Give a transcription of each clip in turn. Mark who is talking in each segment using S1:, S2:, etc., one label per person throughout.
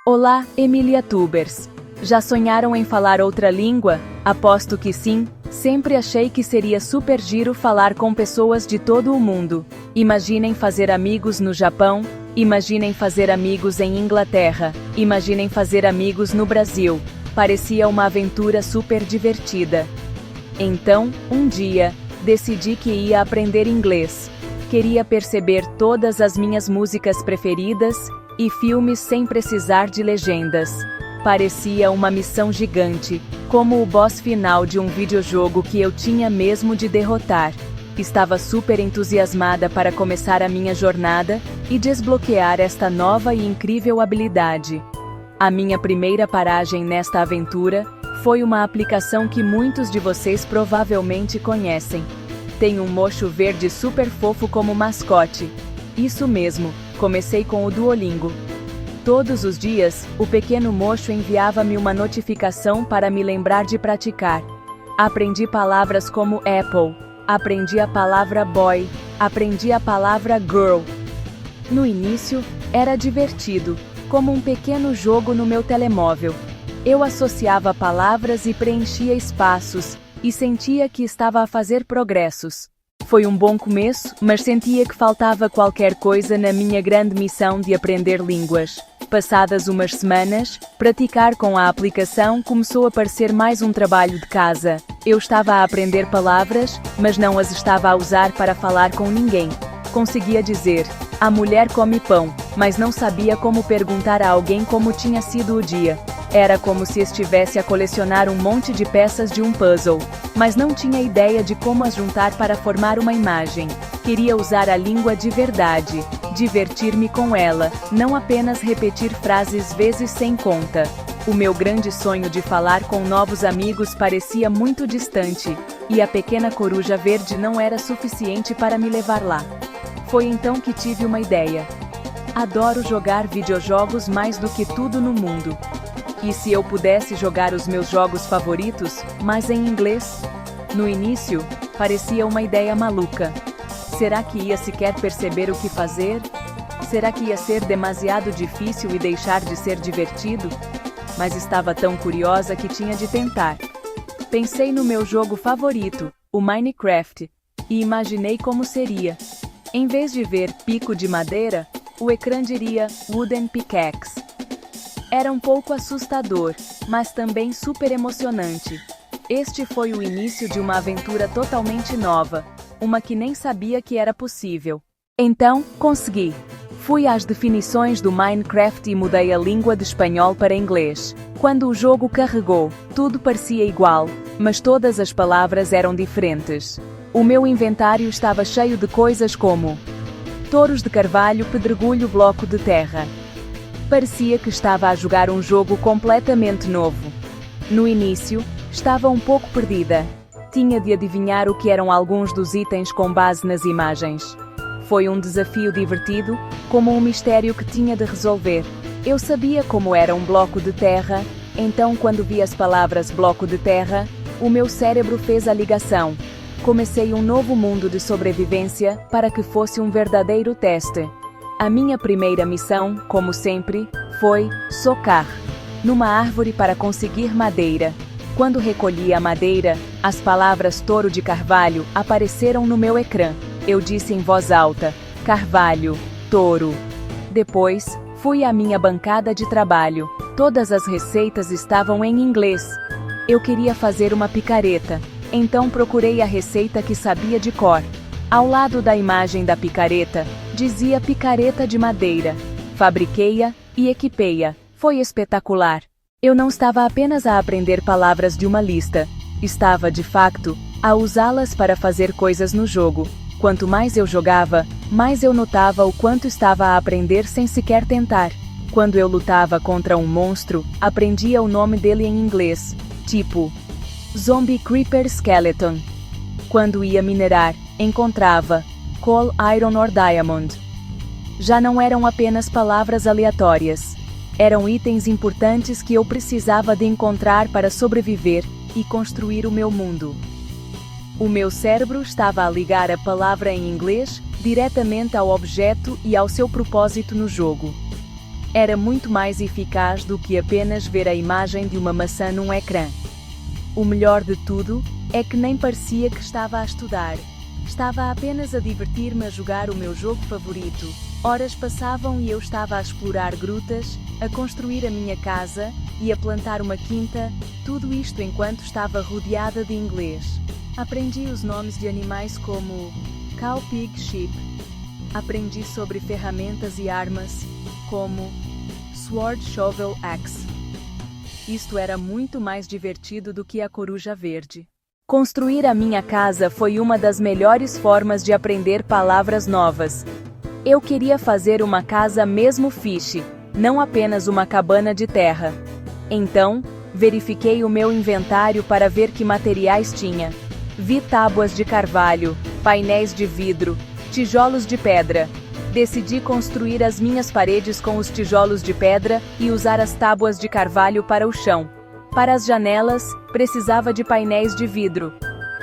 S1: Olá, Emilia Tubers. Já sonharam em falar outra língua? Aposto que sim. Sempre achei que seria super giro falar com pessoas de todo o mundo. Imaginem fazer amigos no Japão, imaginem fazer amigos em Inglaterra, imaginem fazer amigos no Brasil. Parecia uma aventura super divertida. Então, um dia, decidi que ia aprender inglês. Queria perceber todas as minhas músicas preferidas e filmes sem precisar de legendas. Parecia uma missão gigante, como o boss final de um videojogo que eu tinha mesmo de derrotar. Estava super entusiasmada para começar a minha jornada e desbloquear esta nova e incrível habilidade. A minha primeira paragem nesta aventura foi uma aplicação que muitos de vocês provavelmente conhecem. Tem um mocho verde super fofo como mascote. Isso mesmo, comecei com o Duolingo. Todos os dias, o pequeno mocho enviava-me uma notificação para me lembrar de praticar. Aprendi palavras como apple, aprendi a palavra boy, aprendi a palavra girl. No início, era divertido, como um pequeno jogo no meu telemóvel. Eu associava palavras e preenchia espaços, e sentia que estava a fazer progressos. Foi um bom começo, mas sentia que faltava qualquer coisa na minha grande missão de aprender línguas. Passadas umas semanas, praticar com a aplicação começou a parecer mais um trabalho de casa. Eu estava a aprender palavras, mas não as estava a usar para falar com ninguém. Conseguia dizer, a mulher come pão, mas não sabia como perguntar a alguém como tinha sido o dia. Era como se estivesse a colecionar um monte de peças de um puzzle, mas não tinha ideia de como as juntar para formar uma imagem. Queria usar a língua de verdade, divertir-me com ela, não apenas repetir frases vezes sem conta. O meu grande sonho de falar com novos amigos parecia muito distante, e a pequena coruja verde não era suficiente para me levar lá. Foi então que tive uma ideia. Adoro jogar videojogos mais do que tudo no mundo. E se eu pudesse jogar os meus jogos favoritos, mas em inglês? No início, parecia uma ideia maluca. Será que ia sequer perceber o que fazer? Será que ia ser demasiado difícil e deixar de ser divertido? Mas estava tão curiosa que tinha de tentar. Pensei no meu jogo favorito, o Minecraft, e imaginei como seria. Em vez de ver pico de madeira, o ecrã diria Wooden Pickaxe. Era um pouco assustador, mas também super emocionante. Este foi o início de uma aventura totalmente nova, uma que nem sabia que era possível. Então, consegui. Fui às definições do Minecraft e mudei a língua de espanhol para inglês. Quando o jogo carregou, tudo parecia igual, mas todas as palavras eram diferentes. O meu inventário estava cheio de coisas como touros de carvalho, pedregulho, bloco de terra. Parecia que estava a jogar um jogo completamente novo. No início, estava um pouco perdida. Tinha de adivinhar o que eram alguns dos itens com base nas imagens. Foi um desafio divertido, como um mistério que tinha de resolver. Eu sabia como era um bloco de terra, então quando vi as palavras bloco de terra, o meu cérebro fez a ligação. Comecei um novo mundo de sobrevivência para que fosse um verdadeiro teste. A minha primeira missão, como sempre, foi socar numa árvore para conseguir madeira. Quando recolhi a madeira, as palavras touro de carvalho apareceram no meu ecrã. Eu disse em voz alta, carvalho, touro. Depois, fui à minha bancada de trabalho. Todas as receitas estavam em inglês. Eu queria fazer uma picareta, então procurei a receita que sabia de cor. Ao lado da imagem da picareta, dizia picareta de madeira. Fabriquei-a e equipei-a. Foi espetacular. Eu não estava apenas a aprender palavras de uma lista. Estava, de facto, a usá-las para fazer coisas no jogo. Quanto mais eu jogava, mais eu notava o quanto estava a aprender sem sequer tentar. Quando eu lutava contra um monstro, aprendia o nome dele em inglês, tipo Zombie Creeper Skeleton. Quando ia minerar, encontrava Coal, Iron or Diamond. Já não eram apenas palavras aleatórias. Eram itens importantes que eu precisava de encontrar para sobreviver e construir o meu mundo. O meu cérebro estava a ligar a palavra em inglês diretamente ao objeto e ao seu propósito no jogo. Era muito mais eficaz do que apenas ver a imagem de uma maçã num ecrã. O melhor de tudo é que nem parecia que estava a estudar. Estava apenas a divertir-me a jogar o meu jogo favorito. Horas passavam e eu estava a explorar grutas, a construir a minha casa e a plantar uma quinta, tudo isto enquanto estava rodeada de inglês. Aprendi os nomes de animais como cow, pig, sheep. Aprendi sobre ferramentas e armas, como sword, shovel, axe. Isto era muito mais divertido do que a coruja verde. Construir a minha casa foi uma das melhores formas de aprender palavras novas. Eu queria fazer uma casa mesmo fixe, não apenas uma cabana de terra. Então, verifiquei o meu inventário para ver que materiais tinha. Vi tábuas de carvalho, painéis de vidro, tijolos de pedra. Decidi construir as minhas paredes com os tijolos de pedra e usar as tábuas de carvalho para o chão. Para as janelas, precisava de painéis de vidro.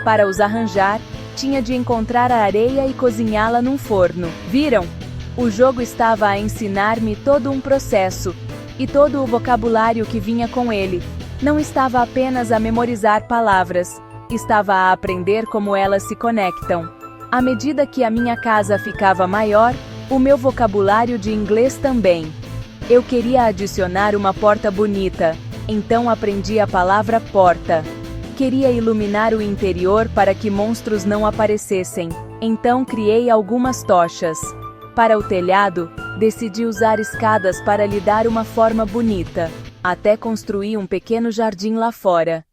S1: Para os arranjar, tinha de encontrar a areia e cozinhá-la num forno. Viram? O jogo estava a ensinar-me todo um processo, e todo o vocabulário que vinha com ele. Não estava apenas a memorizar palavras, estava a aprender como elas se conectam. À medida que a minha casa ficava maior, o meu vocabulário de inglês também. Eu queria adicionar uma porta bonita, então aprendi a palavra porta. Queria iluminar o interior para que monstros não aparecessem, então criei algumas tochas. Para o telhado, decidi usar escadas para lhe dar uma forma bonita. Até construí um pequeno jardim lá fora.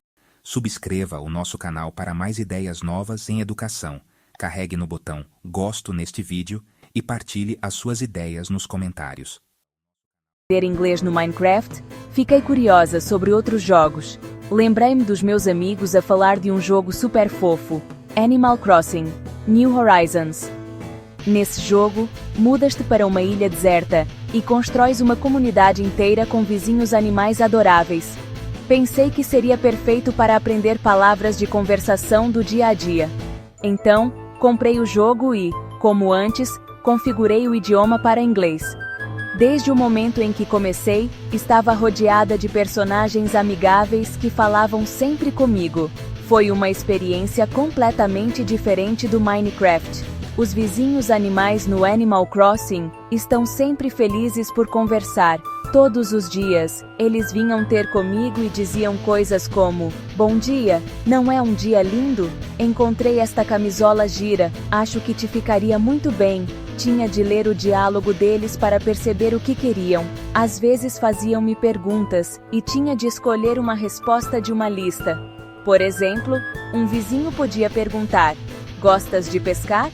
S2: Subscreva o nosso canal para mais ideias novas em educação. Carregue no botão "Gosto" neste vídeo e partilhe as suas ideias nos comentários.
S1: Inglês no Minecraft, fiquei curiosa sobre outros jogos. Lembrei-me dos meus amigos a falar de um jogo super fofo, Animal Crossing, New Horizons. Nesse jogo, mudas-te para uma ilha deserta e constróis uma comunidade inteira com vizinhos animais adoráveis. Pensei que seria perfeito para aprender palavras de conversação do dia a dia. Então, comprei o jogo e, como antes, configurei o idioma para inglês. Desde o momento em que comecei, estava rodeada de personagens amigáveis que falavam sempre comigo. Foi uma experiência completamente diferente do Minecraft. Os vizinhos animais no Animal Crossing estão sempre felizes por conversar. Todos os dias, eles vinham ter comigo e diziam coisas como: "Bom dia, não é um dia lindo? Encontrei esta camisola gira, acho que te ficaria muito bem." Tinha de ler o diálogo deles para perceber o que queriam. Às vezes faziam-me perguntas, e tinha de escolher uma resposta de uma lista. Por exemplo, um vizinho podia perguntar: "Gostas de pescar?"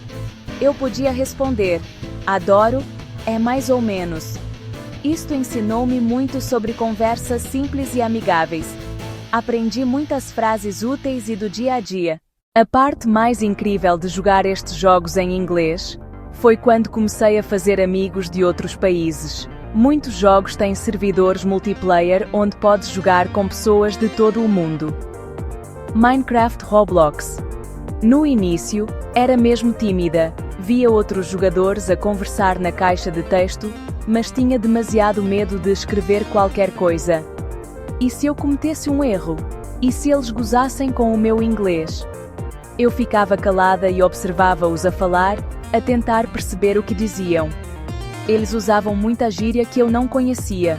S1: Eu podia responder: "Adoro, é mais ou menos." Isto ensinou-me muito sobre conversas simples e amigáveis. Aprendi muitas frases úteis e do dia a dia. A parte mais incrível de jogar estes jogos em inglês foi quando comecei a fazer amigos de outros países. Muitos jogos têm servidores multiplayer onde podes jogar com pessoas de todo o mundo. Minecraft Roblox. No início, era mesmo tímida, via outros jogadores a conversar na caixa de texto, mas tinha demasiado medo de escrever qualquer coisa. E se eu cometesse um erro? E se eles gozassem com o meu inglês? Eu ficava calada e observava-os a falar, a tentar perceber o que diziam. Eles usavam muita gíria que eu não conhecia.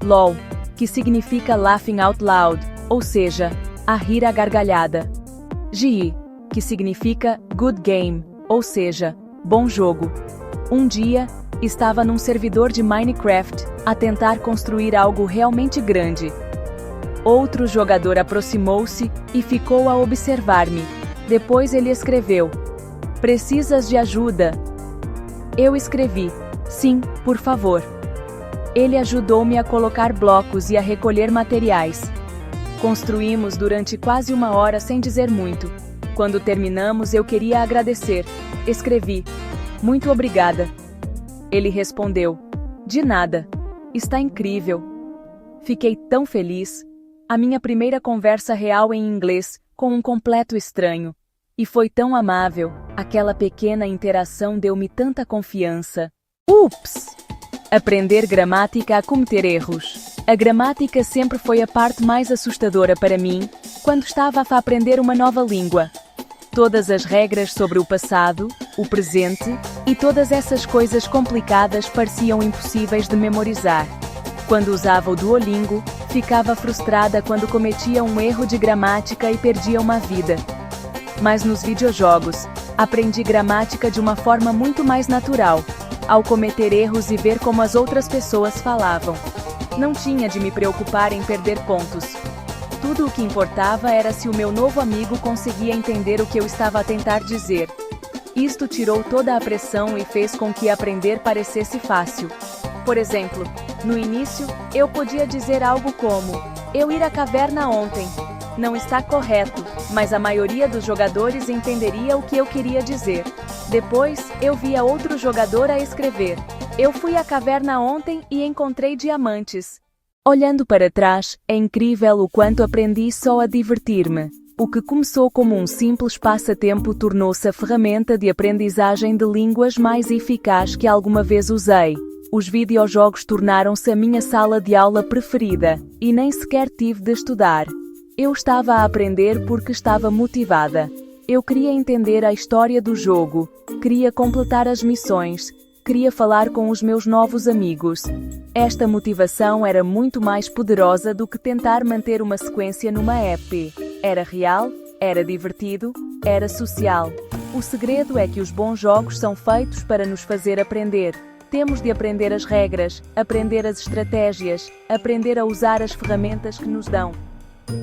S1: LOL, que significa Laughing Out Loud, ou seja, a rir à gargalhada. GI, que significa Good Game, ou seja, bom jogo. Um dia, estava num servidor de Minecraft, a tentar construir algo realmente grande. Outro jogador aproximou-se e ficou a observar-me. Depois ele escreveu: "Precisas de ajuda?" Eu escrevi: "Sim, por favor." Ele ajudou-me a colocar blocos e a recolher materiais. Construímos durante quase 1 hora sem dizer muito. Quando terminamos, eu queria agradecer. Escrevi: "Muito obrigada." Ele respondeu: "De nada. Está incrível." Fiquei tão feliz. A minha primeira conversa real em inglês, com um completo estranho. E foi tão amável, aquela pequena interação deu-me tanta confiança. Ups! Aprender gramática a cometer erros. A gramática sempre foi a parte mais assustadora para mim, quando estava a aprender uma nova língua. Todas as regras sobre o passado, o presente e todas essas coisas complicadas pareciam impossíveis de memorizar. Quando usava o Duolingo, ficava frustrada quando cometia um erro de gramática e perdia uma vida. Mas nos videojogos, aprendi gramática de uma forma muito mais natural, ao cometer erros e ver como as outras pessoas falavam. Não tinha de me preocupar em perder pontos. Tudo o que importava era se o meu novo amigo conseguia entender o que eu estava a tentar dizer. Isto tirou toda a pressão e fez com que aprender parecesse fácil. Por exemplo, no início, eu podia dizer algo como: "Eu ir à caverna ontem." Não está correto, mas a maioria dos jogadores entenderia o que eu queria dizer. Depois, eu via outro jogador a escrever: "Eu fui à caverna ontem e encontrei diamantes." Olhando para trás, é incrível o quanto aprendi só a divertir-me. O que começou como um simples passatempo tornou-se a ferramenta de aprendizagem de línguas mais eficaz que alguma vez usei. Os videojogos tornaram-se a minha sala de aula preferida, e nem sequer tive de estudar. Eu estava a aprender porque estava motivada. Eu queria entender a história do jogo, queria completar as missões, queria falar com os meus novos amigos. Esta motivação era muito mais poderosa do que tentar manter uma sequência numa app. Era real, era divertido, era social. O segredo é que os bons jogos são feitos para nos fazer aprender. Temos de aprender as regras, aprender as estratégias, aprender a usar as ferramentas que nos dão.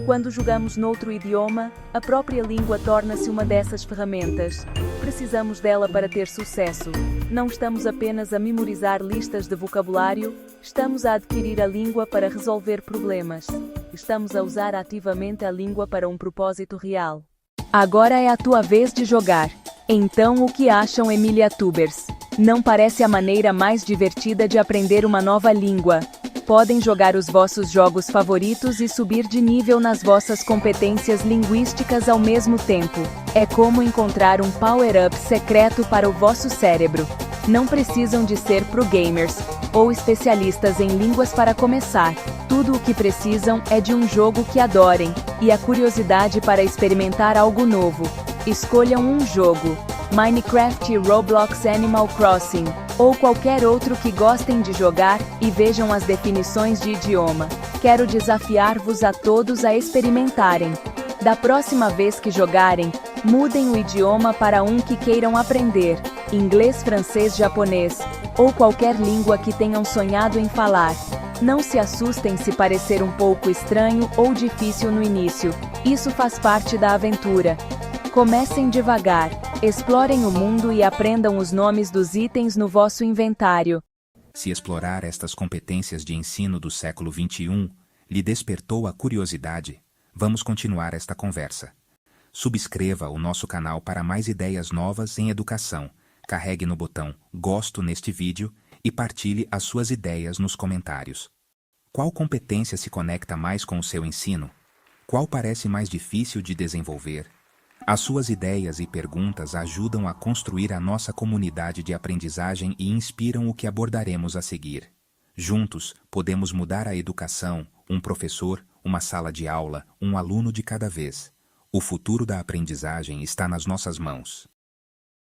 S1: Quando jogamos noutro idioma, a própria língua torna-se uma dessas ferramentas. Precisamos dela para ter sucesso. Não estamos apenas a memorizar listas de vocabulário, estamos a adquirir a língua para resolver problemas. Estamos a usar ativamente a língua para um propósito real. Agora é a tua vez de jogar. Então, o que acham, EmiliaTubers? Não parece a maneira mais divertida de aprender uma nova língua? Podem jogar os vossos jogos favoritos e subir de nível nas vossas competências linguísticas ao mesmo tempo. É como encontrar um power-up secreto para o vosso cérebro. Não precisam de ser pro-gamers ou especialistas em línguas para começar. Tudo o que precisam é de um jogo que adorem e a curiosidade para experimentar algo novo. Escolham um jogo: Minecraft, Roblox, Animal Crossing, ou qualquer outro que gostem de jogar, e vejam as definições de idioma. Quero desafiar-vos a todos a experimentarem. Da próxima vez que jogarem, mudem o idioma para um que queiram aprender: inglês, francês, japonês, ou qualquer língua que tenham sonhado em falar. Não se assustem se parecer um pouco estranho ou difícil no início. Isso faz parte da aventura. Comecem devagar, explorem o mundo e aprendam os nomes dos itens no vosso inventário.
S2: Se explorar estas competências de ensino do século XXI lhe despertou a curiosidade, vamos continuar esta conversa. Subscreva o nosso canal para mais ideias novas em educação. Carregue no botão "Gosto" neste vídeo e partilhe as suas ideias nos comentários. Qual competência se conecta mais com o seu ensino? Qual parece mais difícil de desenvolver? As suas ideias e perguntas ajudam a construir a nossa comunidade de aprendizagem e inspiram o que abordaremos a seguir. Juntos, podemos mudar a educação, um professor, uma sala de aula, um aluno de cada vez. O futuro da aprendizagem está nas nossas mãos.